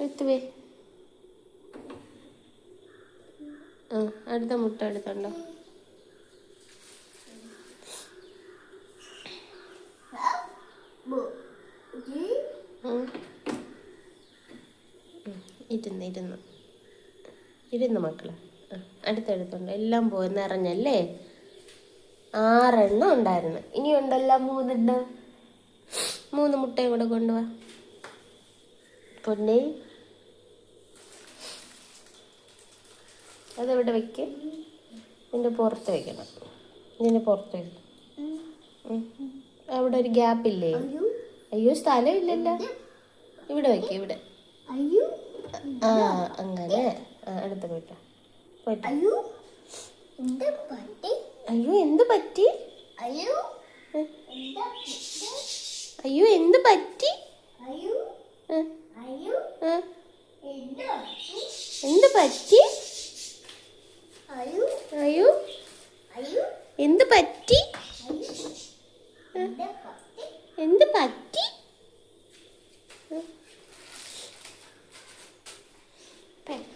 എടുത്തുവേ. ആ, അടുത്ത മുട്ട എടുത്തുണ്ടോ? ഇരുന്ന് മക്കളെ. അടുത്തെടുത്തുണ്ട്. എല്ലാം പോയി നിറഞ്ഞല്ലേ? 6 എണ്ണം ഉണ്ടായിരുന്നു. ഇനിയുണ്ടല്ലോ 3 എണ്ണം. 3 മുട്ടയും കൂടെ കൊണ്ടുപോവാ പൊന്നേ. അതെവിടെ വെക്ക്? ഇതിൻ്റെ പുറത്ത് വെക്കണം. ഇതിൻ്റെ പുറത്ത് വെക്കണം. അവിടെ ഒരു ഗ്യാപ്പില്ലേ? അയ്യോ, സ്ഥലമില്ലല്ലോ. ഇവിടെ വെക്ക്, ഇവിടെ. ആ, അങ്ങനെ. അടുത്ത പോയിട്ട് പോയിട്ട്. അയ്യോ, എന്ത് പറ്റി? അയ്യോ, എന്ത് പറ്റി? എന്ത് പറ്റി? അയ്യോ, എന്ത് പറ്റി?